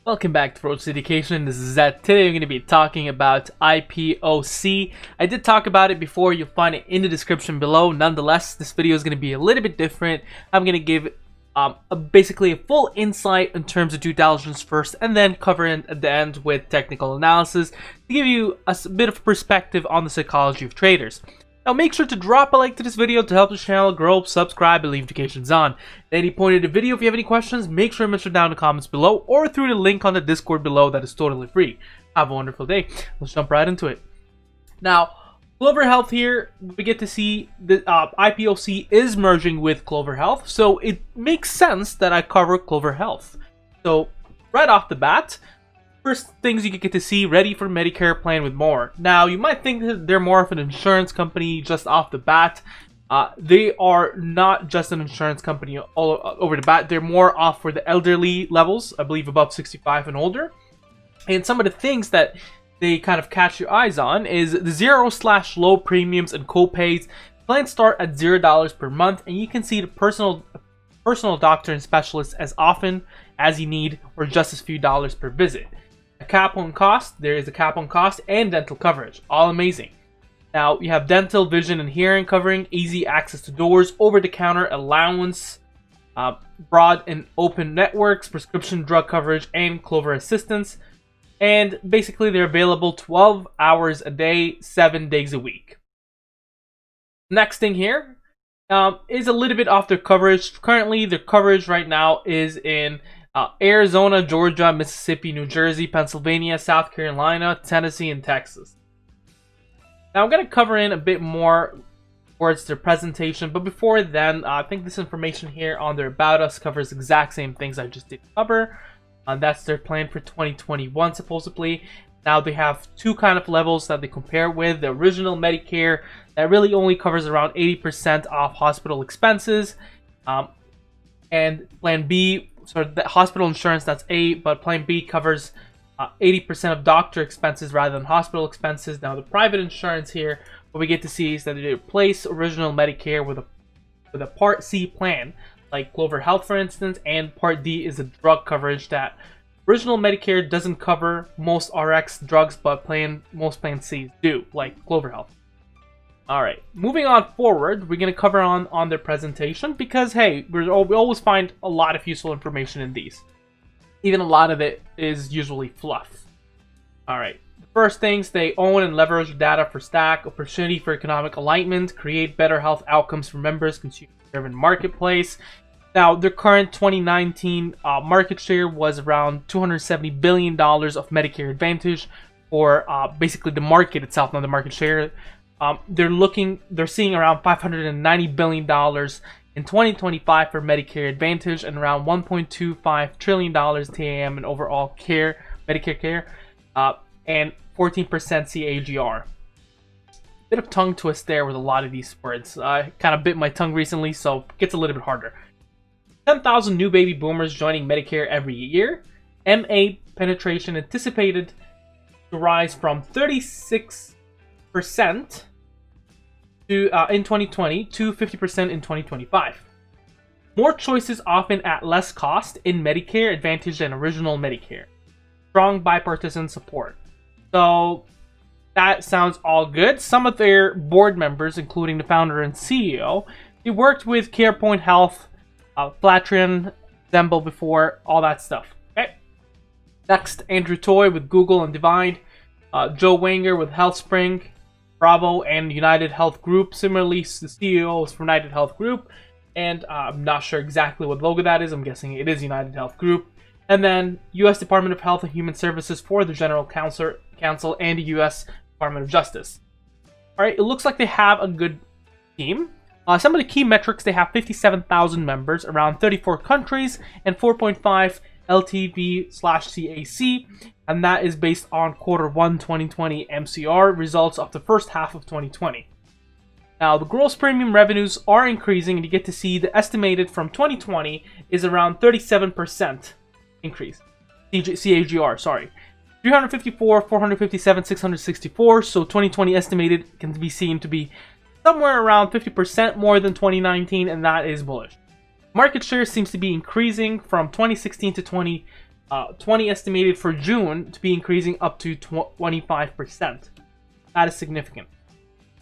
Welcome back to Ferocious Education. This is Zed. Today we're going to be talking about IPOC. I did talk about it before. You'll find it in the description below. Nonetheless, this video is going to be a little bit different. I'm going to give basically a full insight in terms of due diligence first, and then cover it at the end with technical analysis to give you a bit of perspective on the psychology of traders. Now make sure to drop a like to this video to help the channel grow, subscribe, and leave notifications on. At any point in the video, if you have any questions, make sure to mention down in the comments below or through the link on the Discord below that is totally free. Have a wonderful day. Let's jump right into it. Now, Clover Health here, we get to see the IPOC is merging with Clover Health, so it makes sense that I cover Clover Health. So, right off the bat, first things you can get to see, ready for Medicare plan with more. Now, you might think that they're more of an insurance company just off the bat. They are not just an insurance company all over the bat. They're more off for the elderly levels, I believe above 65 and older. And some of the things that they kind of catch your eyes on is the zero/low premiums and co-pays. Plans start at $0 per month, and you can see the personal doctor and specialist as often as you need, or just as few dollars per visit. A cap on cost, there is a cap on cost, and dental coverage, all amazing. Now you have dental, vision, and hearing covering, easy access to doors, over-the-counter allowance, broad and open networks, prescription drug coverage, and Clover assistance. And basically they're available 12 hours a day, 7 days a week. Next thing here is a little bit off their coverage. Currently their coverage right now is in Arizona, Georgia, Mississippi, New Jersey, Pennsylvania, South Carolina, Tennessee, and Texas. Now I'm going to cover in a bit more towards their presentation, but before then, I think this information here on their About Us covers the exact same things I just did cover. That's their plan for 2021, supposedly. Now they have two kind of levels that they compare with. The original Medicare, that really only covers around 80% off hospital expenses. And Plan B, so the hospital insurance, that's A, but Plan B covers 80% of doctor expenses rather than hospital expenses. Now the private insurance here, what we get to see is that they replace original Medicare with a Part C plan, like Clover Health for instance, and Part D is a drug coverage that original Medicare doesn't cover most RX drugs, but most Plan Cs do, like Clover Health. Alright, moving on forward, we're going to cover on their presentation because, hey, we always find a lot of useful information in these. Even a lot of it is usually fluff. Alright, the first things, they own and leverage data for stack, opportunity for economic alignment, create better health outcomes for members, consumer-driven marketplace. Now, their current 2019 market share was around $270 billion of Medicare Advantage for basically the market itself, not the market share. They're seeing around $590 billion in 2025 for Medicare Advantage and around $1.25 trillion TAM in overall Medicare care, and 14% CAGR. Bit of tongue twist there with a lot of these words. I kind of bit my tongue recently, so it gets a little bit harder. 10,000 new baby boomers joining Medicare every year. MA penetration anticipated to rise from 36% in 2020 to 50% in 2025. More choices often at less cost in Medicare Advantage than original Medicare. Strong bipartisan support. So that sounds all good. Some of their board members, including the founder and CEO, they worked with CarePoint Health, Flatrian, Zemble before, all that stuff. Okay. Next, Andrew Toy with Google and Divide, Joe Wanger with HealthSpring, Bravo, and United Health Group. Similarly, the CEO is from United Health Group, and I'm not sure exactly what logo that is. I'm guessing it is United Health Group. And then U.S. Department of Health and Human Services for the General Counsel and the U.S. Department of Justice. All right, it looks like they have a good team. Some of the key metrics, they have 57,000 members, around 34 countries, and 4.5 LTV/CAC, and that is based on Q1 2020 MCR results of the first half of 2020. Now, the gross premium revenues are increasing, and you get to see the estimated from 2020 is around 37% increase. CAGR, sorry. 354, 457, 664, so 2020 estimated can be seen to be somewhere around 50% more than 2019, and that is bullish. Market share seems to be increasing from 2016 to 20 estimated for June to be increasing up to 25%. That is significant.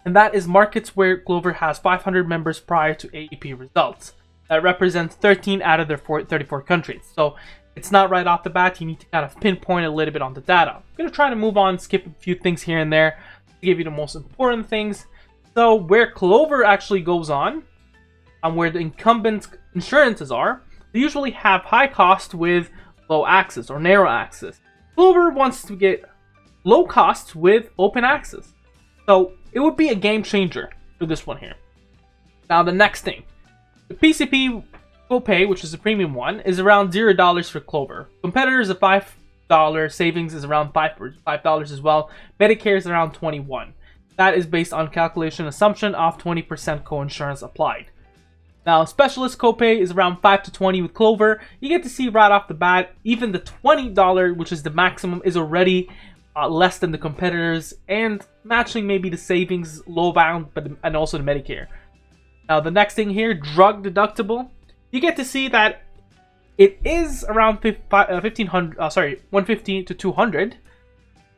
And that is markets where Clover has 500 members prior to AEP results. That represents 13 out of their 34 countries. So it's not right off the bat. You need to kind of pinpoint a little bit on the data. I'm going to try to move on, skip a few things here and there to give you the most important things. So where Clover actually goes on, and where the incumbent insurances are, they usually have high cost with low access or narrow access. Clover wants to get low costs with open access. So it would be a game changer for this one here. Now the next thing, the PCP copay, which is the premium one, is around $0 for Clover. Competitors, a $5 savings is around $5 as well. Medicare is around $21. That is based on calculation assumption of 20% coinsurance applied. Now, specialist copay is around $5 to $20 with Clover. You get to see right off the bat, even the $20, which is the maximum, is already less than the competitors and matching maybe the savings low bound, and also the Medicare. Now, the next thing here, drug deductible. You get to see that it is around $150 to $200,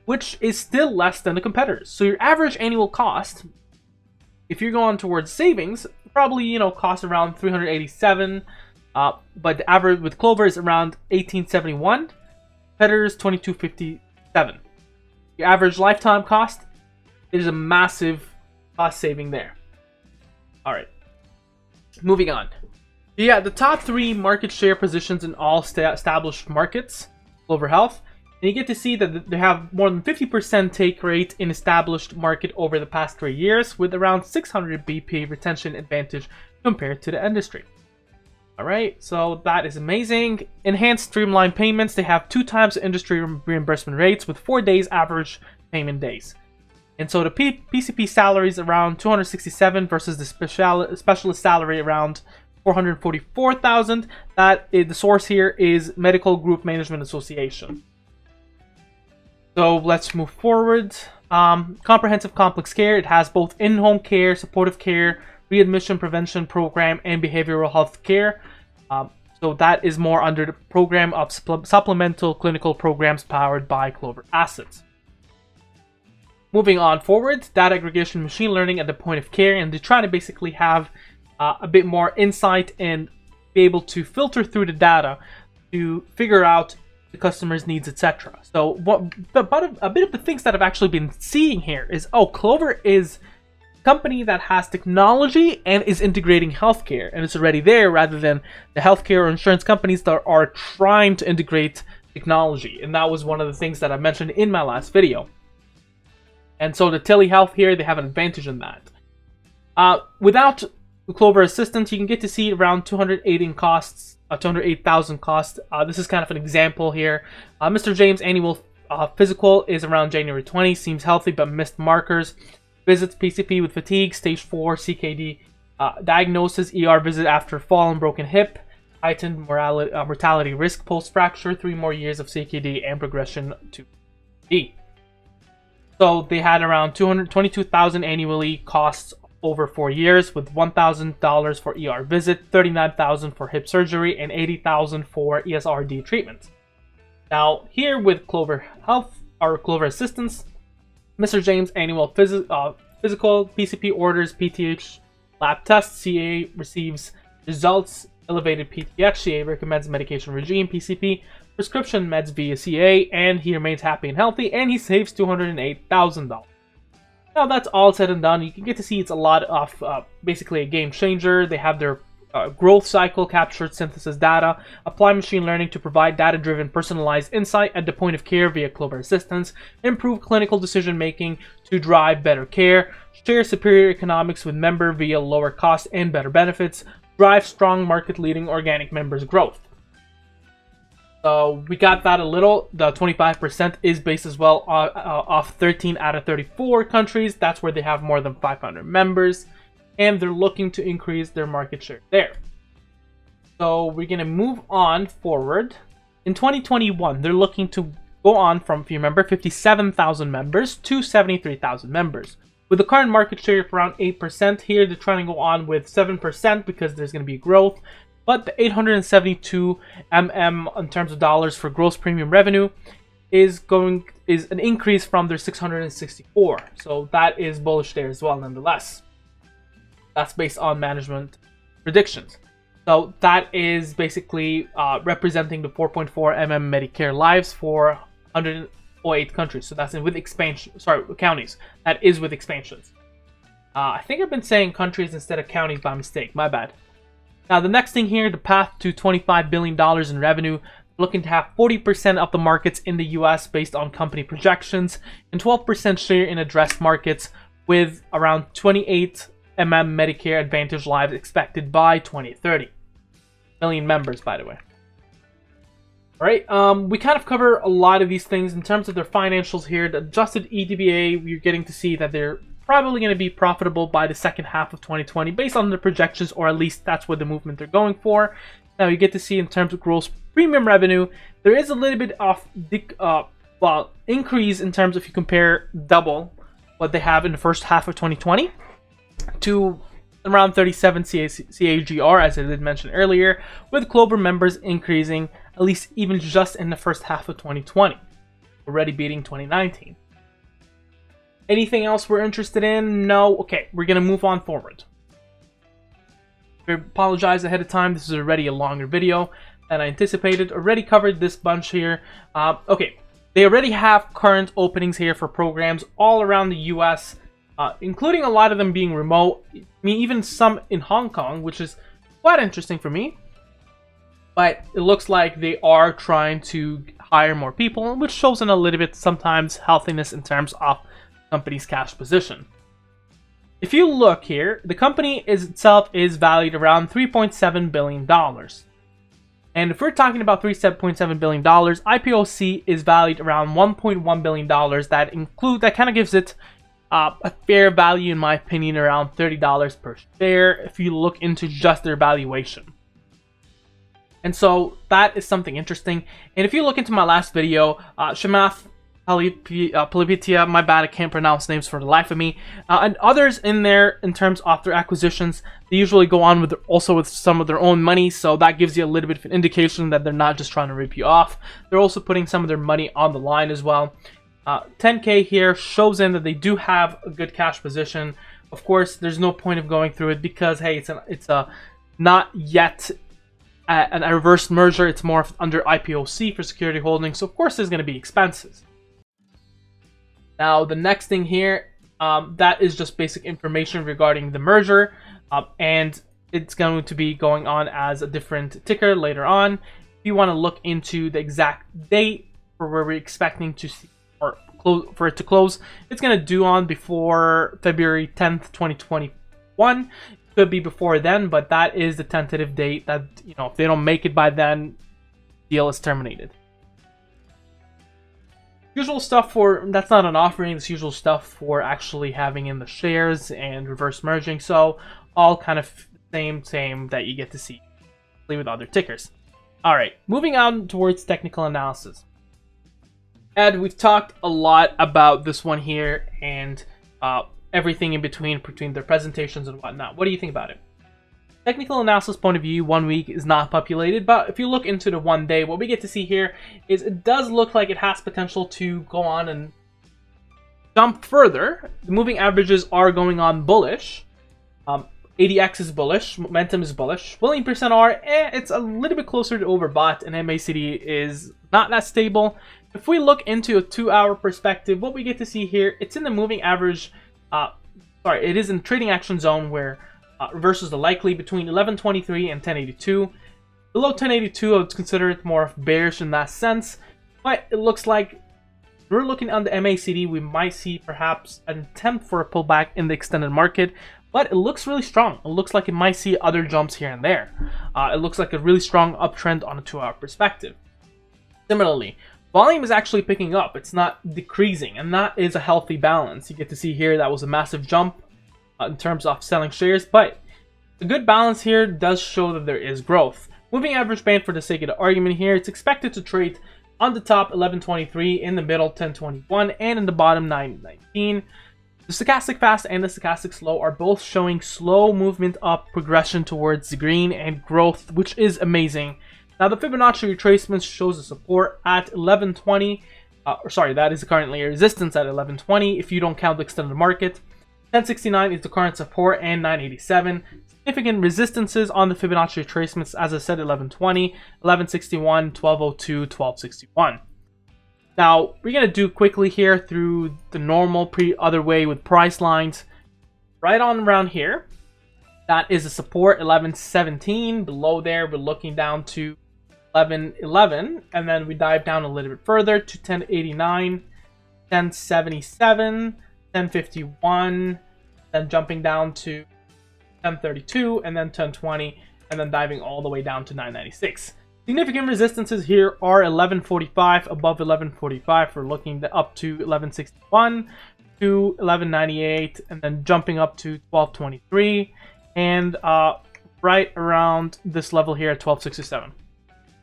which is still less than the competitors. So your average annual cost, if you're going towards savings, probably costs around $387, but the average with Clover is around $1871. Competitors $2257. Your average lifetime cost, there's a massive cost saving there. All right, moving on. Yeah, the top 3 market share positions in all established markets, Clover Health. And you get to see that they have more than 50% take rate in established market over the past 3 years, with around 600 BP retention advantage compared to the industry. Alright, so that is amazing. Enhanced streamlined payments, they have 2 times the industry reimbursement rates with 4 days average payment days. And so the PCP salary is around $267 versus the specialist salary around $444,000. That is, the source here is Medical Group Management Association. So let's move forward. Comprehensive complex care. It has both in-home care, supportive care, readmission prevention program, and behavioral health care. So that is more under the program of supplemental clinical programs powered by Clover assets. Moving on forward, data aggregation, machine learning at the point of care, and they're trying to basically have a bit more insight and be able to filter through the data to figure out the customer's needs, etc. So a bit of the things that I've actually been seeing here is, Clover is a company that has technology and is integrating healthcare, and it's already there, rather than the healthcare or insurance companies that are trying to integrate technology. And that was one of the things that I mentioned in my last video. And so the telehealth here, they have an advantage in that. Without the Clover Assistant, you can get to see around 208,000 costs. This is kind of an example here. Mr. James' annual physical is around January 20. Seems healthy but missed markers. Visits PCP with fatigue, stage 4 CKD diagnosis, ER visit after fall and broken hip, heightened mortality risk post-fracture, 3 more years of CKD and progression to D. So they had around 222,000 annually costs over 4 years, with $1,000 for ER visit, $39,000 for hip surgery, and $80,000 for ESRD treatments. Now here with Clover Health, or Clover Assistance, Mr. James' annual physical, PCP orders PTH lab tests, CA receives results, elevated PTX, CA recommends medication regime, PCP prescription meds via CA, and he remains happy and healthy, and he saves $208,000. Now that's all said and done, you can get to see it's a lot of basically a game changer. They have their growth cycle, captured synthesis data, apply machine learning to provide data-driven personalized insight at the point of care via Clover Assistance, improve clinical decision making to drive better care, share superior economics with member via lower cost and better benefits, drive strong market-leading organic members growth. So we got that a little. The 25% is based as well off 13 out of 34 countries. That's where they have more than 500 members, and they're looking to increase their market share there. So we're going to move on forward. In 2021, they're looking to go on from, if you remember, 57,000 members to 73,000 members. With the current market share of around 8%, here they're trying to go on with 7% because there's going to be growth but the 872 in terms of dollars for gross premium revenue is an increase from their 664. So that is bullish there as well, nonetheless. That's based on management predictions. So that is basically representing the 4.4 Medicare lives for 108 countries. So that's with expansion. Sorry, counties. That is with expansions. I think I've been saying countries instead of counties by mistake. My bad. Now the next thing here, the path to $25 billion in revenue. Looking to have 40% of the markets in the US based on company projections, and 12% share in addressed markets, with around 28 Medicare Advantage lives expected by 2030. Million members, by the way. Alright, we kind of cover a lot of these things in terms of their financials here. The adjusted EBITDA, we're getting to see that they're probably going to be profitable by the second half of 2020 based on the projections, or at least that's what the movement they're going for. Now you get to see in terms of gross premium revenue, there is a little bit of increase in terms of, if you compare double what they have in the first half of 2020 to around 37 CAGR, as I did mention earlier, with Clover members increasing at least even just in the first half of 2020, already beating 2019. Anything else we're interested in? No? Okay, we're going to move on forward. I apologize ahead of time, this is already a longer video than I anticipated. Already covered this bunch here. Okay, they already have current openings here for programs all around the US, including a lot of them being remote. I mean, even some in Hong Kong, which is quite interesting for me. But it looks like they are trying to hire more people, which shows in a little bit sometimes healthiness in terms of company's cash position. If you look here, the company itself is valued around $3.7 billion. And if we're talking about $3.7 billion, IPOC is valued around $1.1 billion. That kind of gives it a fair value, in my opinion, around $30 per share if you look into just their valuation. And so that is something interesting. And if you look into my last video, Shamath Palipitia, my bad, I can't pronounce names for the life of me, and others in there in terms of their acquisitions, they usually go on with also with some of their own money, so that gives you a little bit of an indication that they're not just trying to rip you off. They're also putting some of their money on the line as well. 10K here shows in that they do have a good cash position. Of course, there's no point of going through it because, hey, it's a not yet a reverse merger. It's more under IPOC for security holdings, so of course there's going to be expenses. Now, the next thing here, that is just basic information regarding the merger, and it's going to be going on as a different ticker later on. If you want to look into the exact date for where we're expecting to see or for it to close, it's going to do on before February 10th, 2021. It could be before then, but that is the tentative date that, you know, if they don't make it by then, deal is terminated. Usual stuff for, that's not an offering, it's usual stuff for actually having in the shares and reverse merging. So all kind of same that you get to see with other tickers. All right, moving on towards technical analysis. Ed, we've talked a lot about this one here and everything in between their presentations and whatnot. What do you think about it? Technical analysis point of view, 1 week is not populated, but if you look into the 1 day, what we get to see here is it does look like it has potential to go on and jump further. The moving averages are going on bullish. ADX is bullish, momentum is bullish. Willing percent R, it's a little bit closer to overbought, and MACD is not that stable. If we look into a 2-hour perspective, what we get to see here, it's in the moving average, it is in trading action zone where versus the likely between 1123 and 1082. Below 1082, I would consider it more of bearish in that sense, but it looks like we're looking on the MACD, we might see perhaps an attempt for a pullback in the extended market, but it looks really strong. It looks like it might see other jumps here and there. It looks like a really strong uptrend on a 2-hour perspective. Similarly, volume is actually picking up. It's not decreasing, and that is a healthy balance. You get to see here that was a massive jump in terms of selling shares, but a good balance here does show that there is growth. Moving average band, for the sake of the argument here, it's expected to trade on the top 1123, in the middle 1021, and in the bottom 919. The stochastic fast and the stochastic slow are both showing slow movement up progression towards the green and growth, which is amazing. Now the Fibonacci retracement shows a support at 1120. That is currently a resistance at 1120 if you don't count the extended market. 1069 is the current support and 987. Significant resistances on the Fibonacci retracements, as I said, 1120, 1161, 1202, 1261. Now, we're going to do quickly here through the normal other way with price lines. Right on around here, that is a support, 1117. Below there, we're looking down to 1111. And then we dive down a little bit further to 1089, 1077, 1051. Then jumping down to 1032, and then 1020. And then diving all the way down to 996. Significant resistances here are 1145, above 1145, we're looking up to 1161, to 1198, and then jumping up to 1223, and right around this level here at 1267.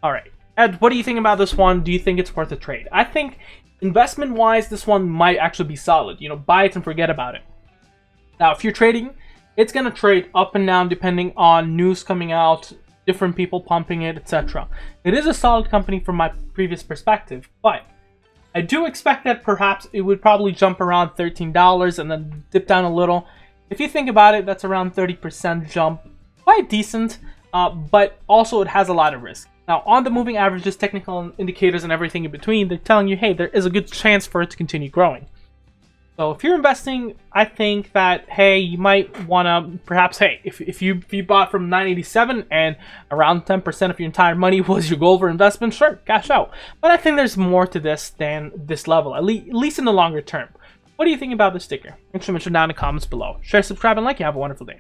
Alright, Ed, what do you think about this one? Do you think it's worth a trade? I think investment-wise, this one might actually be solid. You know, buy it and forget about it. Now, if you're trading, it's going to trade up and down depending on news coming out, different people pumping it, etc. It is a solid company from my previous perspective, but I do expect that perhaps it would probably jump around $13 and then dip down a little. If you think about it, that's around 30% jump. Quite decent, but also it has a lot of risk. Now, on the moving averages, technical indicators, and everything in between, they're telling you, hey, there is a good chance for it to continue growing. So if you're investing, I think that, hey, you might want to perhaps, hey, if you bought from 987 and around 10% of your entire money was your goal for investment, sure, cash out. But I think there's more to this than this level, at least in the longer term. What do you think about this sticker? Make sure to mention down in the comments below. Share, subscribe, and like. You have a wonderful day.